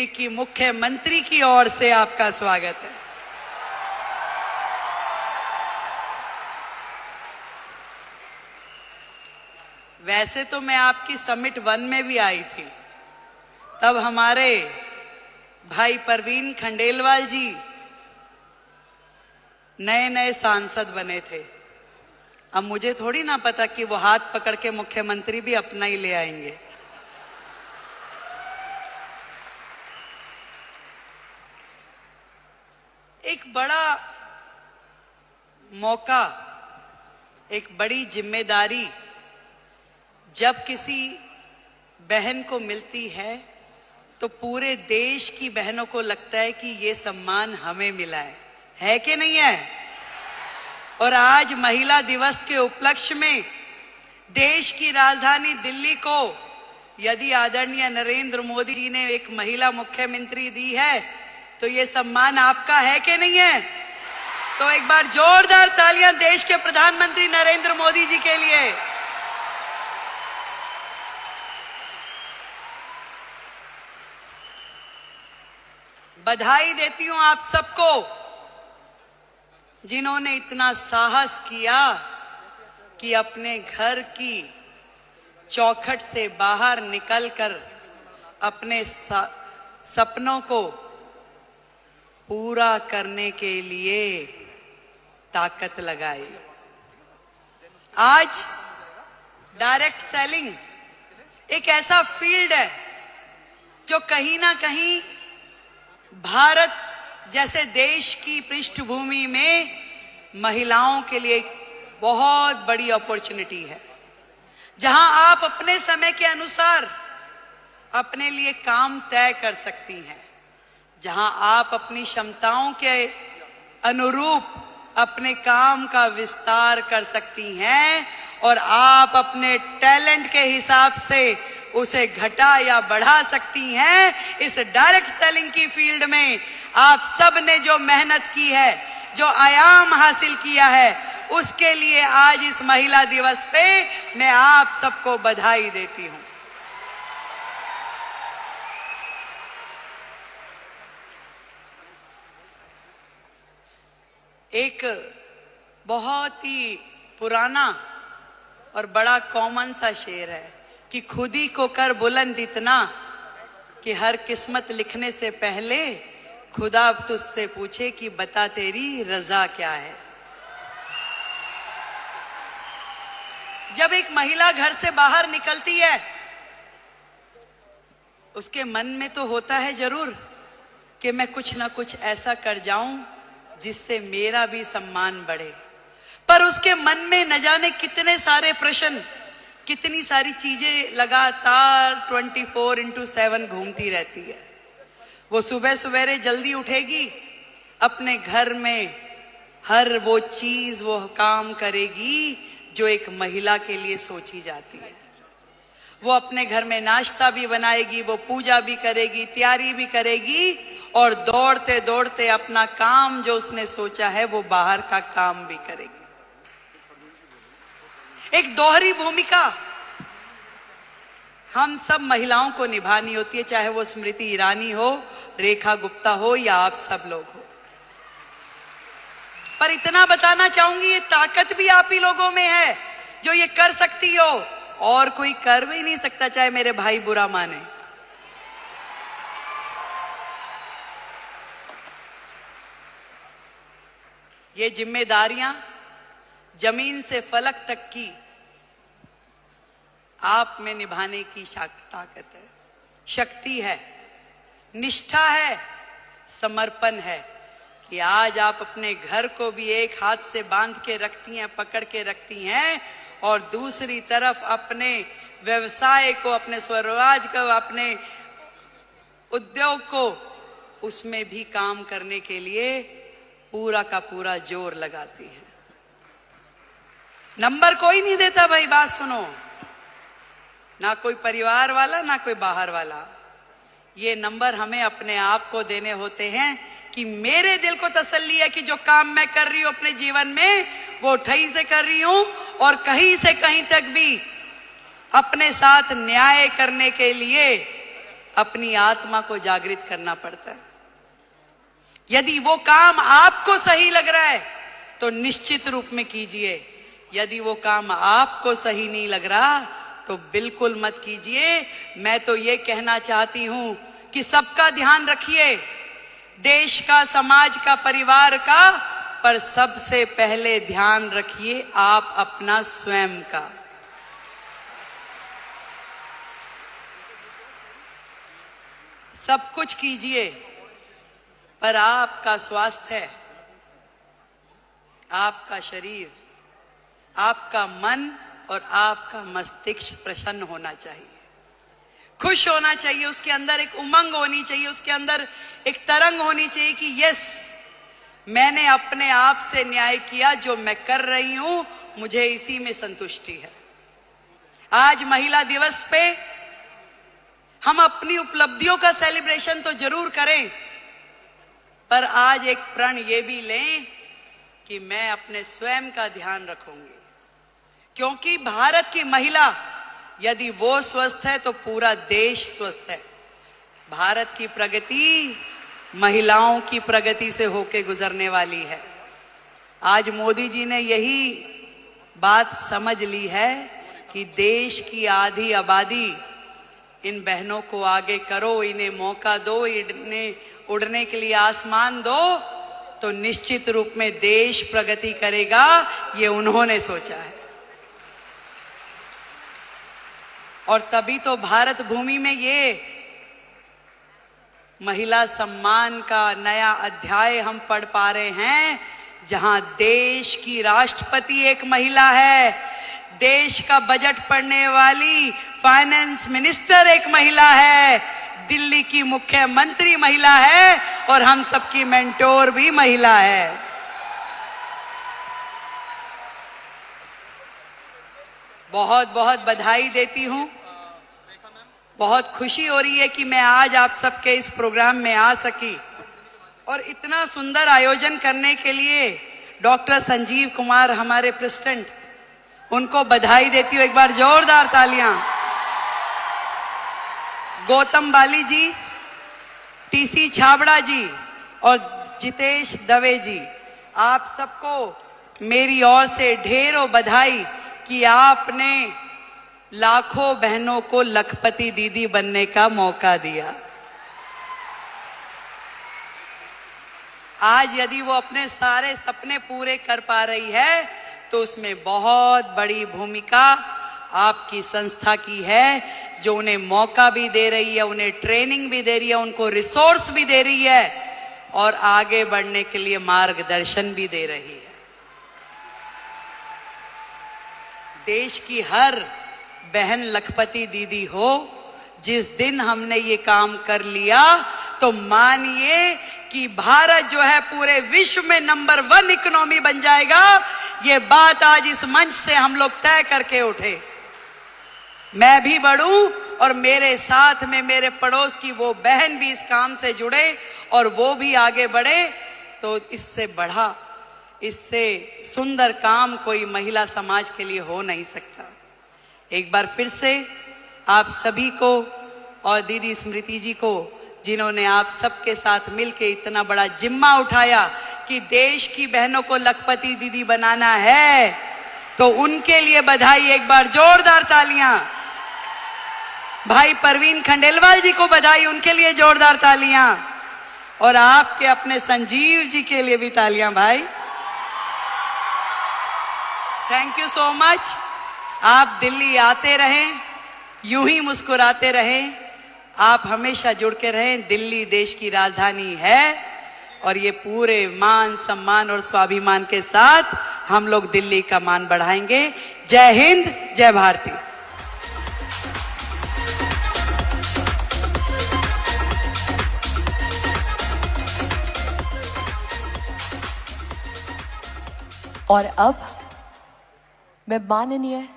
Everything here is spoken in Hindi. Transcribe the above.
की मुख्यमंत्री की ओर से आपका स्वागत है। वैसे तो मैं आपकी समिट 1 में भी आई थी, तब हमारे भाई परवीन खंडेलवाल जी नए नए सांसद बने थे। अब मुझे थोड़ी ना पता कि वो हाथ पकड़ के मुख्यमंत्री भी अपना ही ले आएंगे। एक बड़ा मौका, एक बड़ी जिम्मेदारी जब किसी बहन को मिलती है तो पूरे देश की बहनों को लगता है कि ये सम्मान हमें मिला है कि नहीं है? और आज महिला दिवस के उपलक्ष्य में देश की राजधानी दिल्ली को यदि आदरणीय नरेंद्र मोदी जी ने एक महिला मुख्यमंत्री दी है तो ये सम्मान आपका है कि नहीं है? तो एक बार जोरदार तालियां देश के प्रधानमंत्री नरेंद्र मोदी जी के लिए। बधाई देती हूं आप सबको जिन्होंने इतना साहस किया कि अपने घर की चौखट से बाहर निकलकर अपने सपनों को पूरा करने के लिए ताकत लगाई। आज डायरेक्ट सेलिंग एक ऐसा फील्ड है जो कहीं ना कहीं भारत जैसे देश की पृष्ठभूमि में महिलाओं के लिए एक बहुत बड़ी अपॉर्चुनिटी है, जहां आप अपने समय के अनुसार अपने लिए काम तय कर सकती हैं, जहां आप अपनी क्षमताओं के अनुरूप अपने काम का विस्तार कर सकती हैं और आप अपने टैलेंट के हिसाब से उसे घटा या बढ़ा सकती हैं। इस डायरेक्ट सेलिंग की फील्ड में आप सब ने जो मेहनत की है, जो आयाम हासिल किया है, उसके लिए आज इस महिला दिवस पे मैं आप सबको बधाई देती हूं। एक बहुत ही पुराना और बड़ा कॉमन सा शेर है कि खुद ही को कर बुलंद इतना कि हर किस्मत लिखने से पहले खुदा तुझसे पूछे कि बता तेरी रजा क्या है। जब एक महिला घर से बाहर निकलती है उसके मन में तो होता है जरूर कि मैं कुछ ना कुछ ऐसा कर जाऊं जिससे मेरा भी सम्मान बढ़े, पर उसके मन में न जाने कितने सारे प्रश्न, कितनी सारी चीजें लगातार 24/7 घूमती रहती है। वो सुबह सवेरे जल्दी उठेगी, अपने घर में हर वो चीज, वो काम करेगी जो एक महिला के लिए सोची जाती है। वो अपने घर में नाश्ता भी बनाएगी, वो पूजा भी करेगी, तैयारी भी करेगी और दौड़ते दौड़ते अपना काम जो उसने सोचा है वो बाहर का काम भी करेगी। एक दोहरी भूमिका हम सब महिलाओं को निभानी होती है, चाहे वो स्मृति ईरानी हो, रेखा गुप्ता हो या आप सब लोग हो। पर इतना बताना चाहूंगी, ये ताकत भी आप ही लोगों में है जो ये कर सकती हो, और कोई कर भी नहीं सकता, चाहे मेरे भाई बुरा माने। ये जिम्मेदारियां जमीन से फलक तक की आप में निभाने की ताकत है, शक्ति है, निष्ठा है, समर्पण है कि आज आप अपने घर को भी एक हाथ से बांध के रखती हैं, पकड़ के रखती हैं, और दूसरी तरफ अपने व्यवसाय को, अपने स्वरोजगार को, अपने उद्योग को, उसमें भी काम करने के लिए पूरा का पूरा जोर लगाती है। नंबर कोई नहीं देता भाई, बात सुनो, ना कोई परिवार वाला ना कोई बाहर वाला। ये नंबर हमें अपने आप को देने होते हैं कि मेरे दिल को तसल्ली है कि जो काम मैं कर रही हूं अपने जीवन में वो ठही से कर रही हूं और कहीं से कहीं तक भी अपने साथ न्याय करने के लिए अपनी आत्मा को जागृत करना पड़ता है। यदि वो काम आपको सही लग रहा है तो निश्चित रूप में कीजिए, यदि वो काम आपको सही नहीं लग रहा तो बिल्कुल मत कीजिए। मैं तो ये कहना चाहती हूं कि सबका ध्यान रखिए, देश का, समाज का, परिवार का, पर सबसे पहले ध्यान रखिए आप अपना स्वयं का। सब कुछ कीजिए पर आपका स्वास्थ्य, आपका शरीर, आपका मन और आपका मस्तिष्क प्रसन्न होना चाहिए, खुश होना चाहिए, उसके अंदर एक उमंग होनी चाहिए, उसके अंदर एक तरंग होनी चाहिए कि यस, मैंने अपने आप से न्याय किया, जो मैं कर रही हूं मुझे इसी में संतुष्टि है। आज महिला दिवस पे हम अपनी उपलब्धियों का सेलिब्रेशन तो जरूर करें, पर आज एक प्रण ये भी लें कि मैं अपने स्वयं का ध्यान रखूंगी, क्योंकि भारत की महिला यदि वो स्वस्थ है तो पूरा देश स्वस्थ है। भारत की प्रगति महिलाओं की प्रगति से होके गुजरने वाली है। आज मोदी जी ने यही बात समझ ली है कि देश की आधी आबादी, इन बहनों को आगे करो, इन्हें मौका दो, इन्हें उड़ने के लिए आसमान दो, तो निश्चित रूप में देश प्रगति करेगा। ये उन्होंने सोचा है और तभी तो भारत भूमि में ये महिला सम्मान का नया अध्याय हम पढ़ पा रहे हैं, जहां देश की राष्ट्रपति एक महिला है, देश का बजट पढ़ने वाली फाइनेंस मिनिस्टर एक महिला है, दिल्ली की मुख्यमंत्री महिला है और हम सबकी मेंटोर भी महिला है। बहुत बहुत बधाई देती हूं, बहुत खुशी हो रही है कि मैं आज आप सबके इस प्रोग्राम में आ सकी और इतना सुंदर आयोजन करने के लिए डॉक्टर संजीव कुमार हमारे प्रेसिडेंट, उनको बधाई देती हूँ। एक बार जोरदार तालियां। गौतम बाली जी, टीसी छाबड़ा जी और जितेश दवे जी, आप सबको मेरी ओर से ढेरों बधाई कि आपने लाखों बहनों को लखपति दीदी बनने का मौका दिया। आज यदि वो अपने सारे सपने पूरे कर पा रही है तो उसमें बहुत बड़ी भूमिका आपकी संस्था की है, जो उन्हें मौका भी दे रही है, उन्हें ट्रेनिंग भी दे रही है, उनको रिसोर्स भी दे रही है और आगे बढ़ने के लिए मार्गदर्शन भी दे रही है। देश की हर बहन लखपति दीदी हो। जिस दिन हमने ये काम कर लिया तो मानिए कि भारत जो है पूरे विश्व में नंबर 1 इकोनॉमी बन जाएगा। ये बात आज इस मंच से हम लोग तय करके उठे। मैं भी बढ़ूं और मेरे साथ में मेरे पड़ोस की वो बहन भी इस काम से जुड़े और वो भी आगे बढ़े, तो इससे बढ़ा, इससे सुंदर काम कोई महिला समाज के लिए हो नहीं सकता। एक बार फिर से आप सभी को और दीदी स्मृति जी को, जिन्होंने आप सबके साथ मिलके इतना बड़ा जिम्मा उठाया कि देश की बहनों को लखपति दीदी बनाना है, तो उनके लिए बधाई। एक बार जोरदार तालियां। भाई परवीन खंडेलवाल जी को बधाई, उनके लिए जोरदार तालियां। और आपके अपने संजीव जी के लिए भी तालियां भाई। Thank you so much. आप दिल्ली आते रहें, यूं ही मुस्कुराते रहें, आप हमेशा जुड़ के रहें। दिल्ली देश की राजधानी है और ये पूरे मान सम्मान और स्वाभिमान के साथ हम लोग दिल्ली का मान बढ़ाएंगे। जय हिंद, जय भारती। और अब मैं माननीय